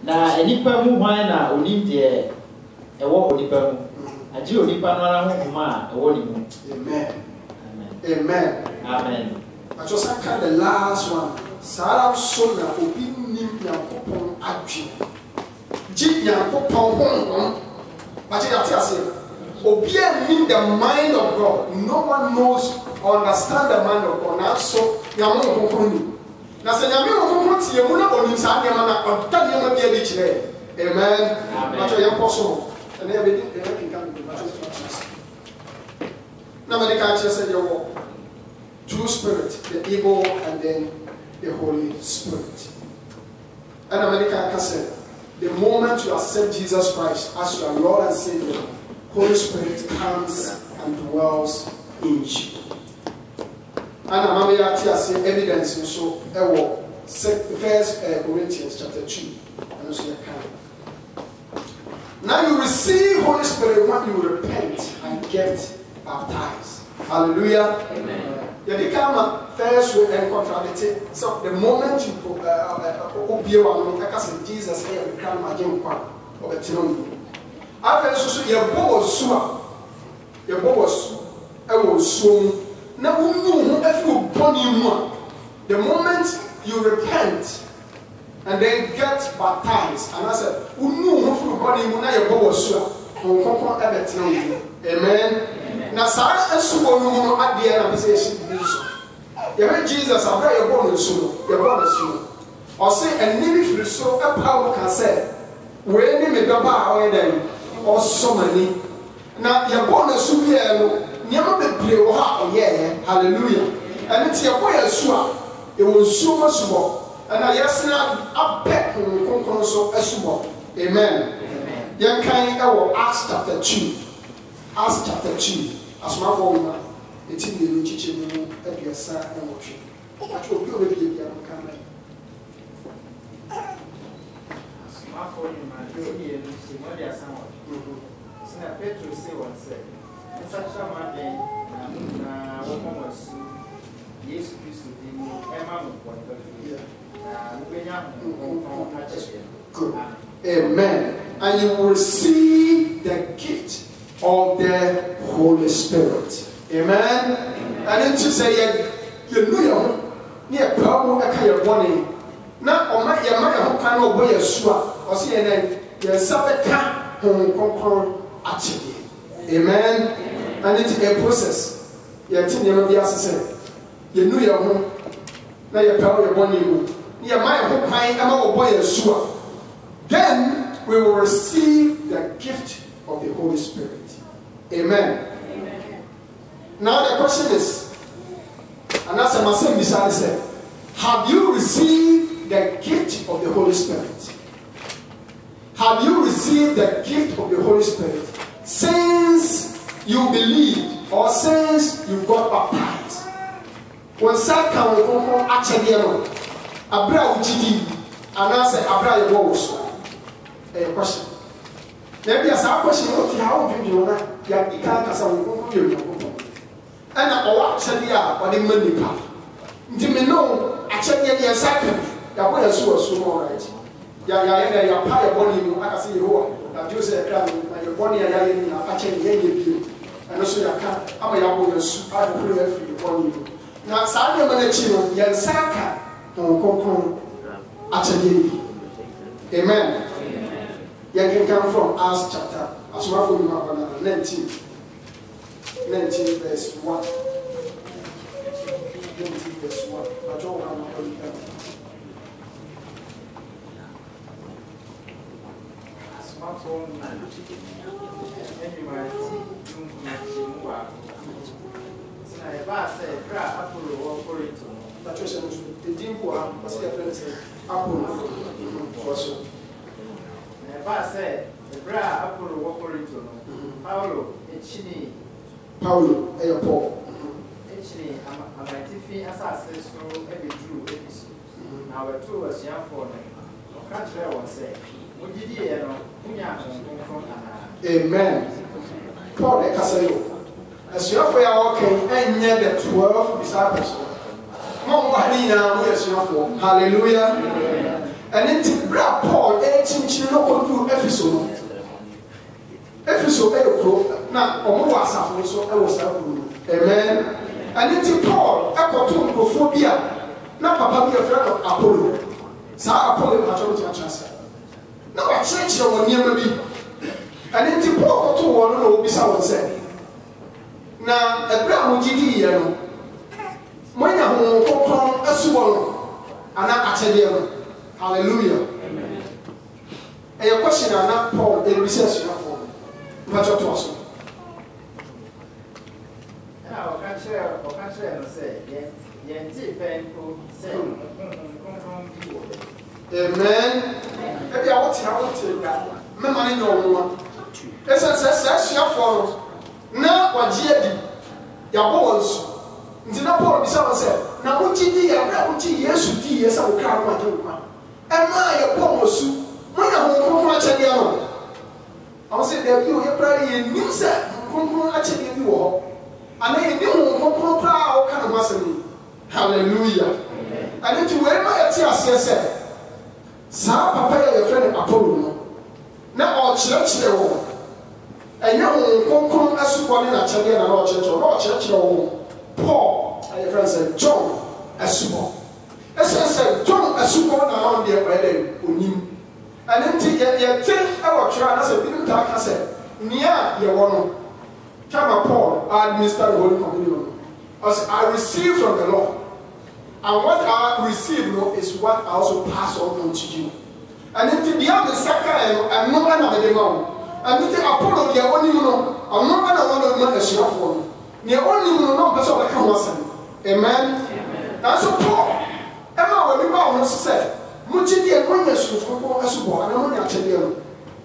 Na enipa mu hwan na onim de ewo onipa mu. Aje onipa no ara ho homa ewo ni mu. Amen. Amen. Amen. Amen. I just can't the last one. Sarah Sona obi nim Yakopon adwi. Ji Yakopon hon. But you say obi nim the mind of God. No one knows or understand the mind of God. Now so Yamo Kokoni. Na se nyame wo tie mu na onim sa de ma na odda ne ma bia di kire. Amen. But you apostle and everything they can come to Jesus. Na me can say you two spirit, the evil and then the Holy Spirit. And America can say the moment you accept Jesus Christ as your Lord and Savior, Holy Spirit comes and dwells in you. And I'm going to say evidence so First Corinthians chapter 2. And also now you receive Holy Spirit when you repent and get baptized. Hallelujah. Amen. You become first way and contradicted. So the moment you obey Jesus, I become my young one of a throne. After so your bow was I was soon. Now, if you born you the moment you repent and then get baptized, and I said, if you born you now your bow was sure. Amen. Now, Sarah and Subo at the end of the session. You heard Jesus, I'm very born soon. You're born soon. Or say, and maybe if so, a power can say, when you make a bar or so many. Now, you're born soon. Never be play or yeah, hallelujah. And it's your boy as well. It was so much more. And I yes now up back so as well. Amen. Young kind of Acts chapter 2. Acts chapter 2. As my former, it's in the teaching at your son and watching. What will be with you, coming? As my former, my dear, what are some of you? Petro say one said. Such a man, woman was yes, good. Amen. And you will receive the gift of the Holy Spirit. Amen. And then to say, you know, near power, I can't warning. Now, on my home kind of way, or see, and then there's some camp home actually. Amen. And it's a process. You think you know the answer. You know your home. Now you power your money. You might hope I am a boy Yeshua. Then we will receive the gift of the Holy Spirit. Amen. Amen. Now the question is, and that's a massive beside said, have you received the gift of the Holy Spirit? Have you received the gift of the Holy Spirit since you believe or since you got baptized? When Satan will come actually, Abra Uchidi, and answer Abra Yawos. A question. Maybe as our question, how do you know that you can't as a woman? And I actually are or the money part. Do you know actually a second? That way, as so all right. Ya pay body, I can see you. That you say, your body, I actually. And also, I can't. I'm a young woman, I will pray for you body. Now, Sadia Manachino, Yansaka, Hong actually. Amen. You can come from Acts chapter, as well from 19 verse 1. 19 verse 1. I don't want to smartphone and you might see I pass a crack Apollo or Corito. That was the deep one, was a friend said Apollo. I pass a crack Apollo or Corito. Paolo, a chini. Paolo, a Paul. Actually, I'm a tiffy as I said so every true episode. Now, a two was young for me. Can't tell what say. Amen. Paul Ekasayo. As you are walking, and near the 12 disciples. Hallelujah. And then bra Paul chinchiri no kodu Efeso no. Efeso ekro na omo asafo so e wo safu. Amen. And then Paul ekoto nkophobia na papa bi afra no Apollo. Sa Apollo ma chocho chance. Na wa church won niam bi. And then Paul koto won no obisa won say. Na ebra mo gidi ye no. Monya ho kokon asubo no. Ana achede no. Hallelujah. Amen. And your question are not Paul in research for much of us. Now, I can share and say, Amen. Maybe I want to that. Mamma no one. As I said, you for now what GD. Your balls. Did not Paul be someone said, now what you did, I would yes, you did, yes, I will come on. Am I a pomosu? When I won't actually know. I was saying that you crying in news that actually you are. And then you won't proud kind of massacre. Hallelujah. I need to wear my tears, yes, Sa papa your friend Apollo. Now all church there. And you won't asukwani na chade na no church or church Paul, and your friend said John Asubo. Said John Asubo na on the brother unim. And then take your thing our try as a big talk said, near your one. Come Paul, I administer the Holy Communion. As I received from the Lord. And what I receive is what I also pass on to you. And then the other second, I'm not another one. And then Apollo, the only one, I'm not another one as you are for. The only one, person that can Amen. That's a Paul. Emma, when you go, said, Muchidi and when you should go as well, and I'm not actually.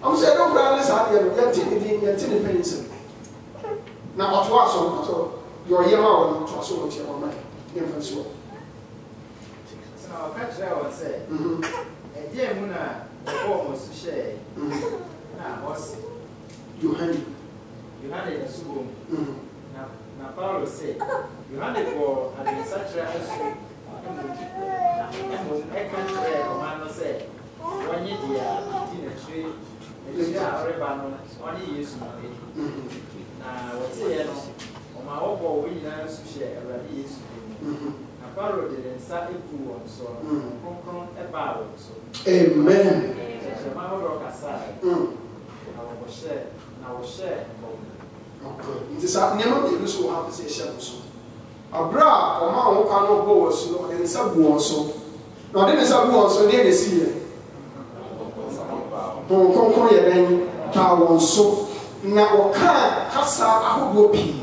I'm saying, don't grab this idea, you're taking pennies. Now, what was so your Yama to associate your mind, infants. So, I can't say, a dear Muna, almost share. Now, what's you had it a subo. Now, Paulo said, you had it for having such a I can't say, Commander said, 1 year, in a tree, a ribbon, 1 year. Now, what's it? On my own, we now share a rally. A Paulo didn't start it to one, so about so. Amen. My rock aside, I will share, I will share. Okay. It is a never be used to have to say so. A bra or man who cannot go so, and it's a war so. Now, then it's a war so near the sea. Don't come here then, power so. Now, Kasa, I will be.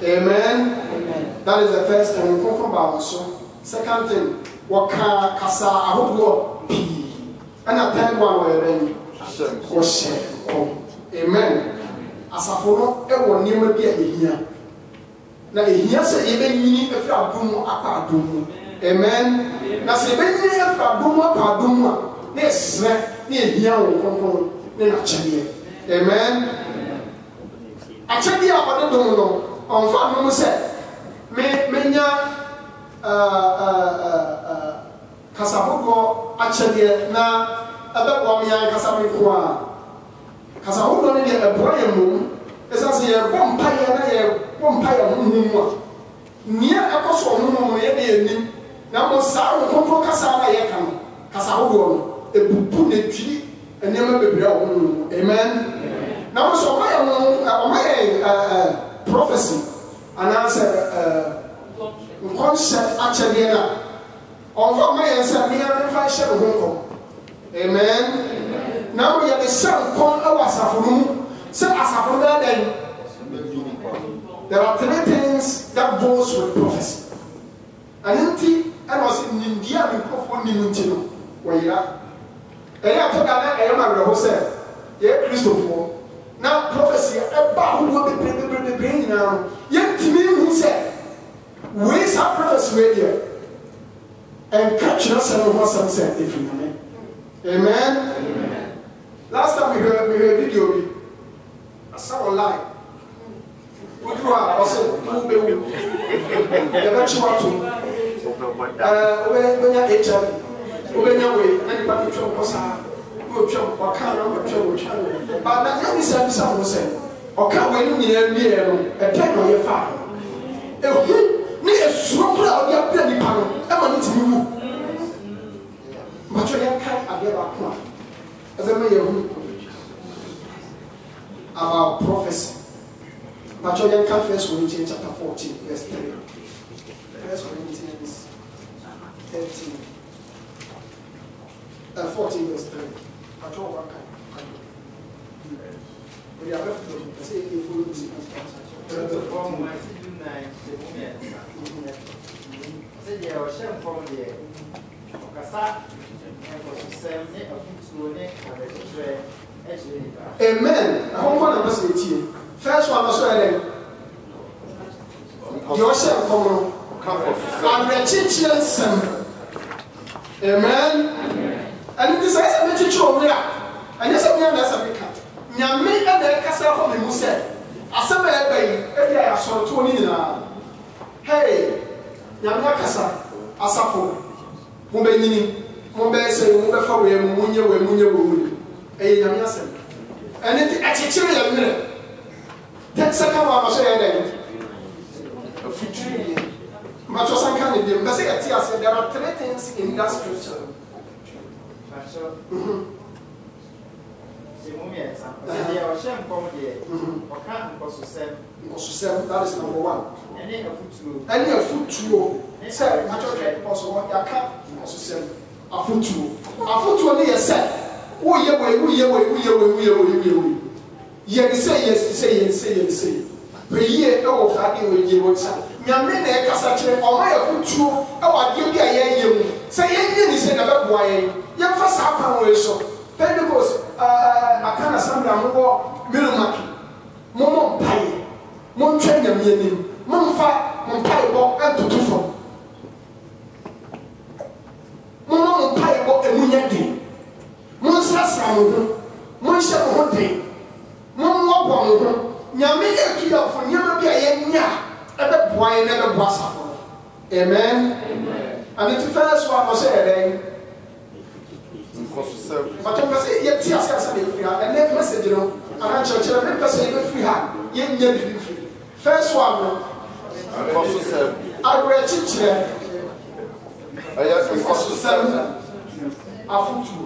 Amen. That is the first thing. Come from so. Second thing, what can Kasa, I will be. And a third one, where then, or share. Amen. As a follow, it will never be a year. Now, he has a even if you are doom up doom. Amen. Now, say, when you have a doom up doom, yes, near here will come from the Amen. Actually, I don't know. On Father said, Menya Casabugo, actually, now about 1 year Casabuqua. Casabugo, a boy, as I say, a vampire, near a cost now, Mosar come from Casala Yakan, Casabugo, a buppune tree, and never be brown. Amen. Now, so my prophecy, and answer concept actually on my answer, me and if I share the home. Amen. Now we have the sun called our Safurum, so as a then there are 3 things that goes with prophecy. And I was in India before Nimutino, where you are. And I told that I am a Jose, yeah, Christopher. Now, prophecy about who will be bringing now. Yet, to me, who said, where's our prophecy radio? And catch us and what some said, if you know. Amen. Last time we heard video, I saw online. What you are also who be who? The virtual tool. When you're HIV, when you're away, and na me twem kosa mo twem waka na mo twem wo twem ba na ya bisa bisa mo se oka wani nyina wie no edan no ye fa ehu ni esuro kura o ya bra ni pa no e ma ni timi wu ma twa ya kai ade ba ko a ebe me ye hu about prophecy. But you can First Corinthians chapter 14, verse 3. First Corinthians 14, verse 3. But you can. We are left to say if you see amen. I hope one of us is here. First one was ready. Yourself come and the teachers. Amen. And it is a teacher over there. And yes, I'm not a cat. Yammy and the castle from the Musa. As a baby, every I saw 20 now. Hey, Yamakasa, Asafo, Mubeni, Mumbe say, Mumbe for Munya, Hey, Yamiasan. And it actually a minute. That second one was saying, much of some kind of them. But there are three things in that scripture. That is number one. Any a foot true. Say, I told you, possible, I can't a foot true. A foot true, only a set. Oh, yeah, say. But ye know that you will give us. Yamine Cassatre, or my foot true, or give me a year. Say, you said about why. Young first half hour so. Pentecost, I can't assemble more Milmaki. Mom pie. Mon train the meaning. Mon fat, mon pie walk and to do from. Mon pie walk and munyaki. Mon sassamu, mon shadow day. Mon wobble. Nyame ekia for nyama bia ye nya ebe boy na be boasa for. Amen. And the first one was saying but you say ye tia asa be free and next message no and church na make person be free ha ye nya be free. First one no apostle said agre chichire aya apostle said afutu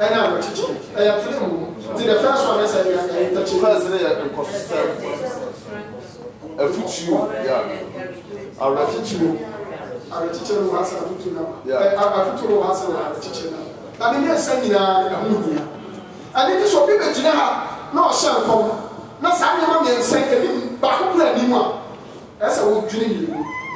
and agre chichire aya film. The first one is a first a future, yeah. Our teacher who has a future now. Yeah, our future who has a teacher now. I mean, yes, sending a moon. And it is what people do not no shall come. Not Samuel Mammy and saying, but who let me one? That's a good dream.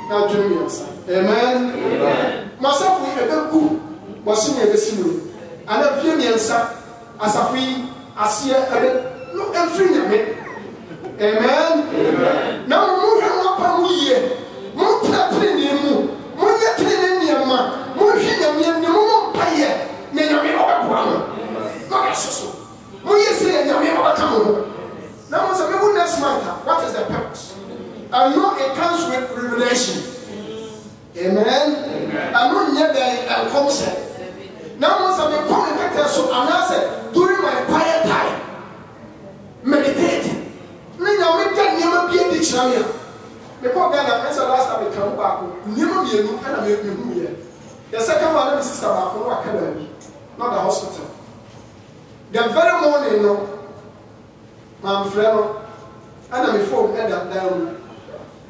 Now, dream yourself. Amen. Myself, we have a good was singing the singing. And a few years as a free. Asia, no, and free me. Amen. Now, move him up on me. Move that in you. Move that in your man. Move him and you won't pay it. Then you'll be over one. God, so. When you say, you'll be overcome. Now, as a people next month, what is the purpose? I know it comes with revelation. Amen. I know never a concept. Now, once I'm a commentator, so I'm not saying, during my quiet time, meditating. Now, we can never be a dictionary. Because Ghana, as the last time we come back, never be a new kind of here. The second one is Sister Marco Academy, not the hospital. The very morning, no, my friend, and I'm a phone, and I'm down,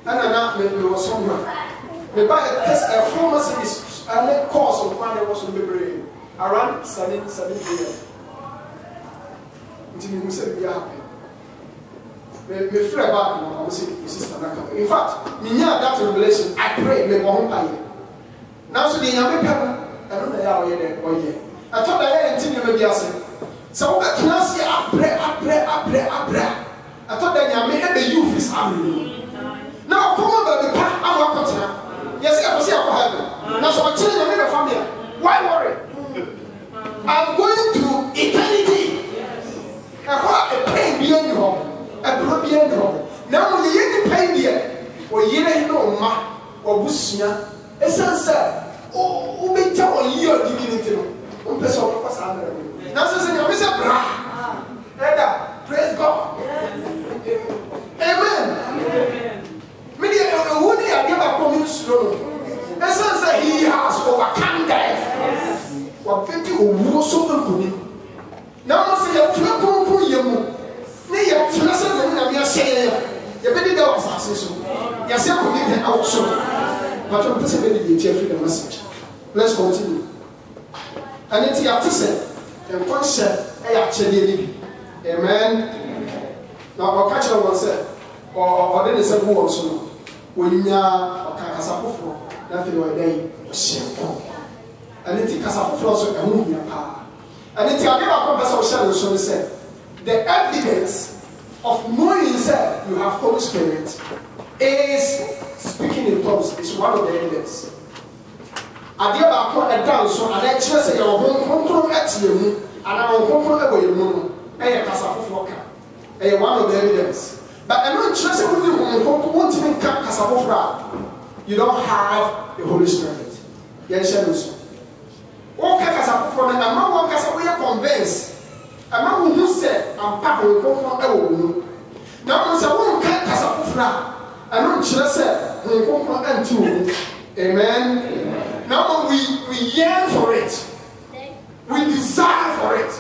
and I'm not maybe was somewhere. We buy a test, a former service, and let course of one that was in the brain. Around 7 p.m. Until you say be happy. Me free about me, I say, Sister Naka. In fact, me near that revelation, I pray me won't pay. Now so the young people, I don't know how you there or yeah. I thought I until you maybe say. So what can I say? I pray. I thought that you may the youth is happy. Now come on, baby, I'm not yes, I was here for heaven. Now so I tell you, my family, why worry? I'm going to eternity. I have a pain beyond home, a blood beyond home. Now, when you get the pain here, or you know, ma, or bushia, a sunset, oh, be tell you divinity. owuo so nkoni na mo se ye tuna konko ye mu ne ye tuna se na me ahyɛ ye be de wa asase so ye se ko ni awo so but I'm just going to give the message. Let's continue. And it's your tissue and concept actually. Amen. Now I'll catch on one set or then it's a who also when you are Casafo, nothing like that. And it's Casafo also a movie power. And it's a conversation so said the evidence of knowing that you have Holy Spirit is speaking in tongues is one of the evidence. Adeɛ baako ɛda nso adeɛ kyerɛ sɛ yɛwɔ ho nkonkron ɛte mu anaa ho nkonkron ɛwɔ yɛn mu no ɛyɛ kasa foforɔ ka ɛyɛ one of the evidence. But ɛno nkyerɛ sɛ wodi ho nkonkron wontumi nka kasa foforɔ a you don't have the Holy Spirit. Yɛn hyɛ no so. Wɔka kasa foforɔ no ɛma wɔn kasa wɔyɛ convince ɛma wɔn ho sɛ ampa ho nkonkron ɛwɔ wɔn mu. Na wɔn sɛ wɔn nka kasa foforɔ a ɛno nkyerɛ sɛ ho nkonkron ɛnti wɔn mu. Amen. Now we yearn for it. We desire for it.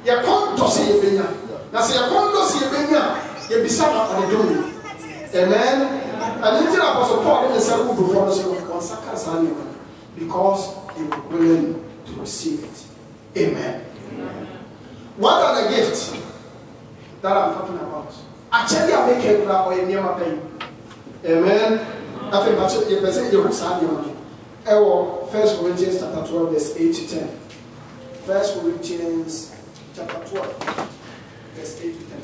You come to see Yebenya. Now say you come to see Yebenya. You be sad on the doing. Amen. And then Apostle Paul in the second before us because you were willing to receive it. Amen. What are the gifts that I'm talking about? Actually, I make it or a near pain. Amen. I think that's you present your son. 1 Corinthians chapter 12, verse 8 to 10. 1 Corinthians chapter 12, verse 8 to 10.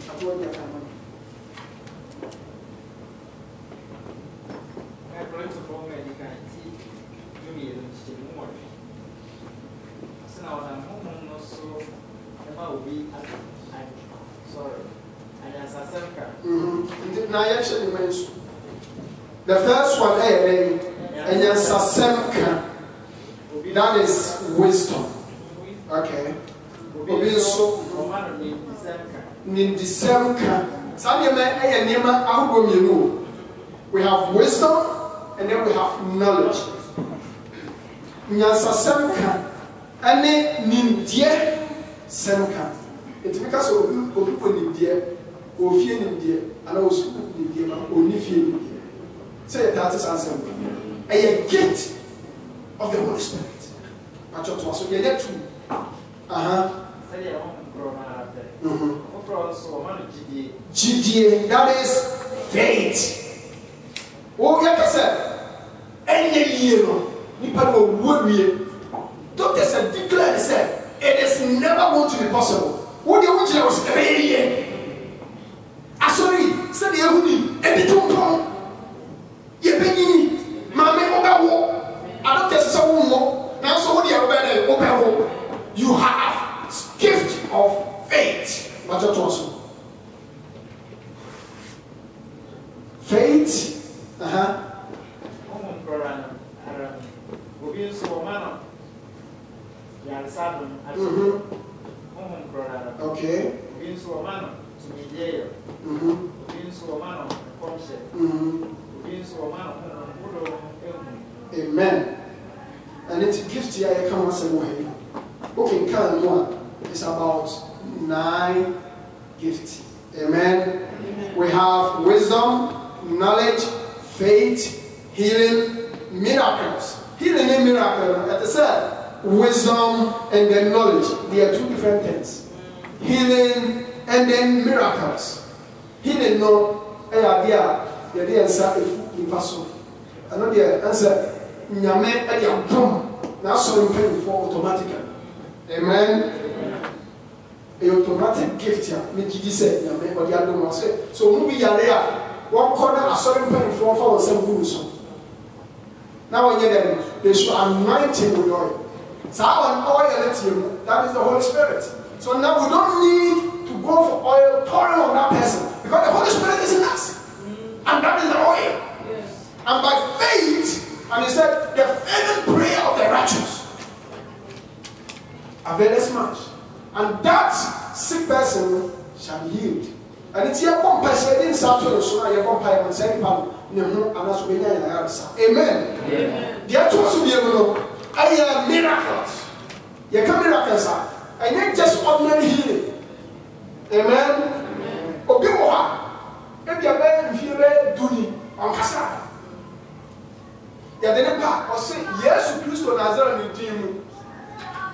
The first one, and yes, that is wisdom. Okay. We have wisdom and then we have knowledge. Nyansasemka ane nimdie semka. It because of people nimdie, ofie nimdie, and also nimdie ma onifie nimdie. Say that is answer. A gift of the Holy Spirit. So you get two. GDA, that is faith. Oh, yeah, I said, any year, Nippon would Doctor said, declare, said, it is never going to be possible. What do you want to was every year? I sorry, said the Yahudi, every two. You're beginning, Mammy Obawo. I don't tell someone now, so what you have you have gift of faith. But that also faith. Okay. Amen. And it's a gift here. I come and say, okay, count one. It's about 9 gifts. Amen. We have wisdom, knowledge, faith, healing, miracles. Healing and miracle. As I said, wisdom and then knowledge. They are two different things. Healing and then miracles. Healing no. The answer is I know the answer. Nyame and your boom. Now so you pay for automatically. Amen. A automatic gift here. Make you say Nyame or the other one say. So movie yarea. One corner a certain penny for the same good. Now when you're there, they should anoint him with oil. So I want oil let you. That is the Holy Spirit. So now we don't need to go for oil pouring on that person because the Holy Spirit is in us, and that is the oil. Yes. And by faith. And he said, the fervent prayer of the righteous availeth much. And that sick person shall be healed. And it's your compassion in Saturday, so your compassion and saying, Amen. The actual to be able to miracles. You come miracles, and not just ordinary healing. Amen. Obi wa, if you are very doing on Kasa, you are the part or say yes, Christ of Nazareth in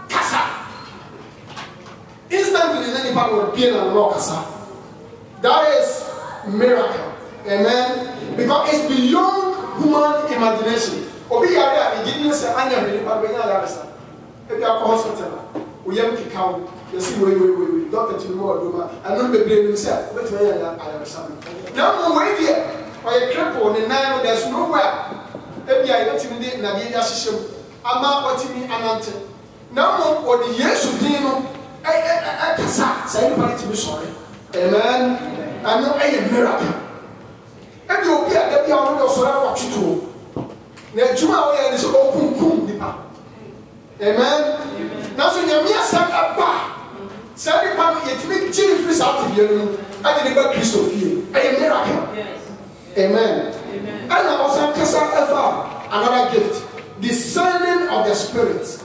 Kasa. Instantly, then the will be in a rock Kasa. That is miracle. Amen. Because it's beyond human imagination. Obi yare a beginning say anya really but we yare say. If you are hospital, we am kick out. You see we doctor to more do ma. I know be brain say, but we yare say. Now we wait here. Or a cripple in nine there's nowhere. If you are not in the na dia system, ama otimi anante. Now what the years of dino kasa say anybody to be sorry. Amen. I know a miracle. And you'll be at the beyond your sorrow what you do. Now, Juma is open nipa. Amen. Now, so you're mere sent up back. Send the power yet make chili fish out of you. I didn't buy Christ of you. A miracle. Amen. And I also cast out another gift. Discerning of the spirit.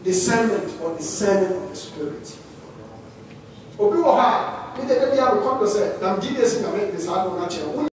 Discernment or discerning of the spirit. Obi wa ha. Me the baby have come to say, I'm genius in the make this hard on